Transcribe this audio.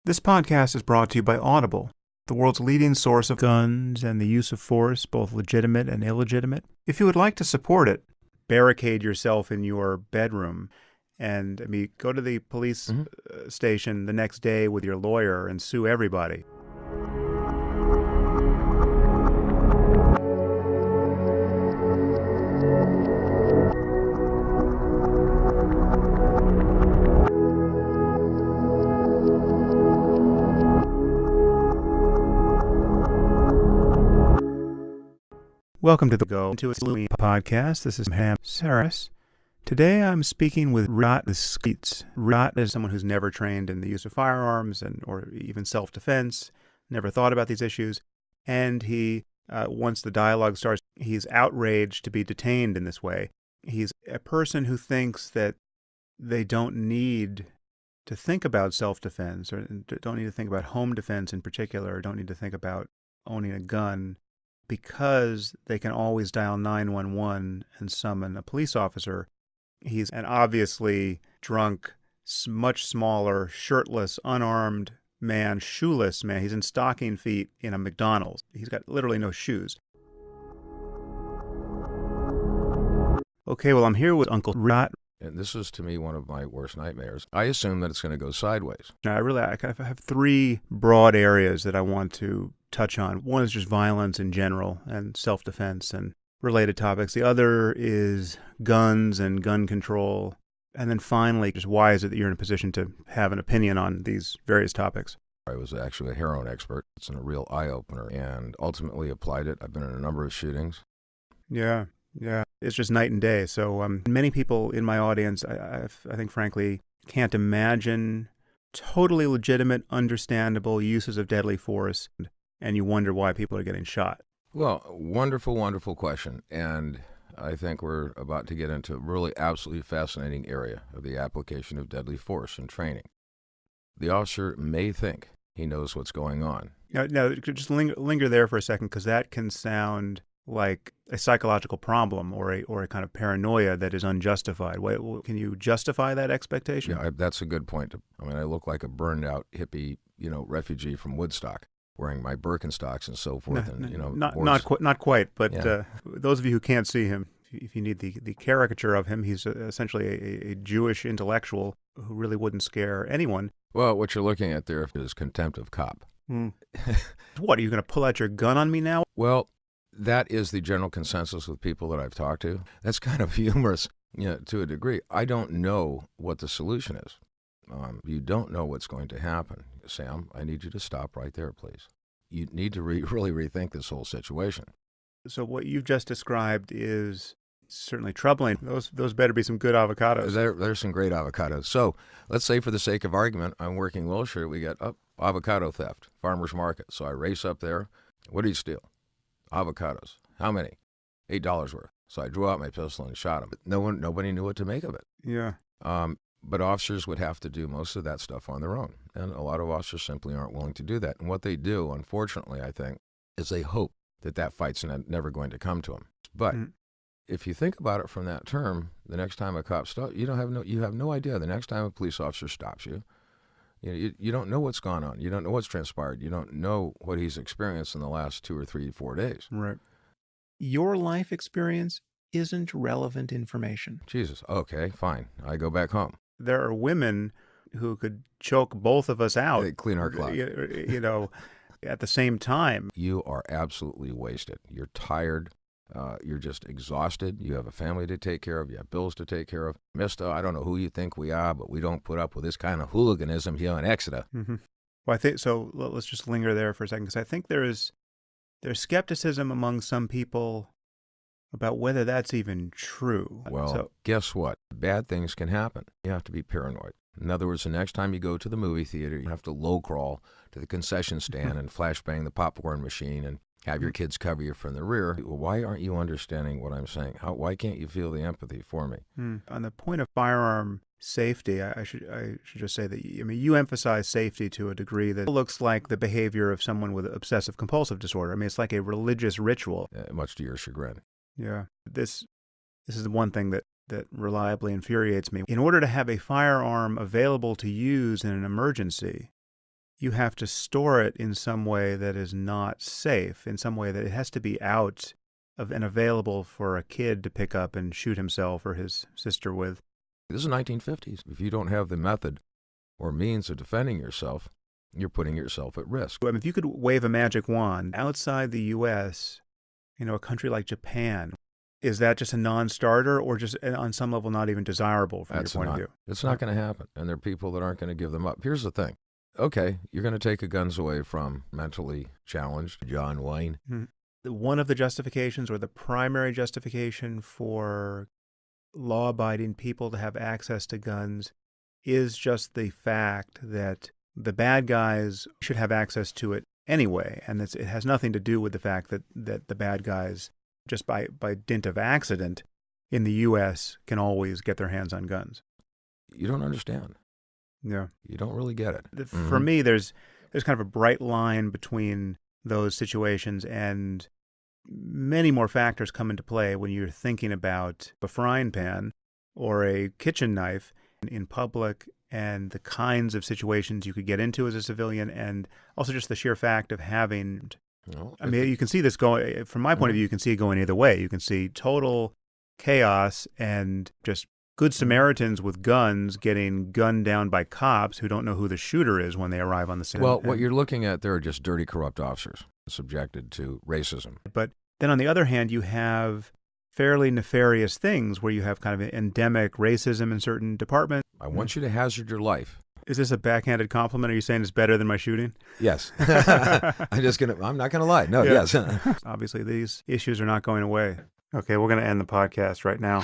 This podcast is brought to you by Audible, the world's leading source of guns and the use of force, both legitimate and illegitimate. If you would like to support it, barricade yourself in your bedroom and go to the police station the next day with your lawyer and sue everybody. Welcome to the Go Into a Saloon podcast. This is Ham Sarris. Today I'm speaking with Rot Skeetz. Rot is someone who's never trained in the use of firearms or even self-defense, never thought about these issues, and he, once the dialogue starts, he's outraged to be detained in this way. He's a person who thinks that they don't need to think about self-defense or don't need to think about home defense in particular, or don't need to think about owning a gun, because they can always dial 911 and summon a police officer. He's an obviously drunk, much smaller, shirtless, unarmed man, shoeless man. He's in stocking feet in a McDonald's. He's got literally no shoes. Okay, well, I'm here with Uncle Rot. And this is, to me, one of my worst nightmares. I assume that it's going to go sideways. Now, I kind of have three broad areas that I want to touch on. One is just violence in general and self-defense and related topics. The other is guns and gun control. And then finally, just why is it that you're in a position to have an opinion on these various topics? I was actually a heroin expert. It's a real eye-opener and ultimately applied it. I've been in a number of shootings. Yeah. It's just night and day. So many people in my audience, I think, frankly, can't imagine totally legitimate, understandable uses of deadly force, and you wonder why people are getting shot. Well, wonderful question. And I think we're about to get into a really absolutely fascinating area of the application of deadly force and training. The officer may think he knows what's going on. Now just linger there for a second, because that can sound like a psychological problem or a kind of paranoia that is unjustified. Can you justify that expectation? Yeah, that's a good point. I mean, I look like a burned out hippie, refugee from Woodstock, wearing my Birkenstocks and so forth. Not quite, but yeah. Those of you who can't see him, if you need the caricature of him, he's essentially a Jewish intellectual who really wouldn't scare anyone. Well, what you're looking at there is contempt of cop. What, are you going to pull out your gun on me now? Well, that is the general consensus with people that I've talked to. That's kind of humorous, to a degree. I don't know what the solution is. You don't know what's going to happen. Sam, I need you to stop right there, please. You need to really rethink this whole situation. So what you've just described is certainly troubling. Those better be some good avocados. There's some great avocados. So let's say, for the sake of argument, I'm working Wilshire. We got avocado theft, farmer's market. So I race up there. What did he steal? Avocados. How many? $8 worth. So I drew out my pistol and shot him. Nobody knew what to make of it. Yeah. But officers would have to do most of that stuff on their own. And a lot of officers simply aren't willing to do that. And what they do, unfortunately, I think, is they hope that fight's never going to come to them. But if you think about it from that term, the next time a cop stops, you have no idea. The next time a police officer stops you, you don't know what's gone on. You don't know what's transpired. You don't know what he's experienced in the last 2 or 3, 4 days. Right. Your life experience isn't relevant information. Jesus. Okay, fine. I go back home. There are women who could choke both of us out. They clean our clock. At the same time. You are absolutely wasted. You're tired. You're just exhausted. You have a family to take care of. You have bills to take care of. Mister, I don't know who you think we are, but we don't put up with this kind of hooliganism here in Exeter. Mm-hmm. Well, I think so. Let's just linger there for a second, because I think there's skepticism among some people about whether that's even true. Well, guess what? Bad things can happen. You have to be paranoid. In other words, the next time you go to the movie theater, you have to low crawl to the concession stand and flashbang the popcorn machine and have your kids cover you from the rear. Why aren't you understanding what I'm saying? Why can't you feel the empathy for me? On the point of firearm safety, I should just say that you emphasize safety to a degree that looks like the behavior of someone with obsessive compulsive disorder. I mean, it's like a religious ritual. Much to your chagrin. Yeah. This is the one thing that reliably infuriates me. In order to have a firearm available to use in an emergency, you have to store it in some way that is not safe, in some way that it has to be out of and available for a kid to pick up and shoot himself or his sister with. This is the 1950s. If you don't have the method or means of defending yourself, you're putting yourself at risk. I mean, if you could wave a magic wand outside the U.S., a country like Japan, is that just a non-starter or just on some level not even desirable from your point of view? It's not going to happen, and there are people that aren't going to give them up. Here's the thing. Okay, you're going to take the guns away from mentally challenged John Wayne. Mm-hmm. One of the justifications or the primary justification for law-abiding people to have access to guns is just the fact that the bad guys should have access to it anyway, and it has nothing to do with the fact that the bad guys, just by dint of accident, in the U.S. can always get their hands on guns. You don't understand. Yeah. You don't really get it. For me, there's kind of a bright line between those situations, and many more factors come into play when you're thinking about a frying pan or a kitchen knife in public and the kinds of situations you could get into as a civilian, and also just the sheer fact of having... I mean, you can see this going, from my point of view, you can see it going either way. You can see total chaos and just good Samaritans with guns getting gunned down by cops who don't know who the shooter is when they arrive on the scene. Well, what you're looking at there are just dirty, corrupt officers subjected to racism. But then on the other hand, you have fairly nefarious things where you have kind of endemic racism in certain departments. I want you to hazard your life. Is this a backhanded compliment? Are you saying it's better than my shooting? Yes. I'm not going to lie. No, yes. Obviously, these issues are not going away. Okay, we're going to end the podcast right now.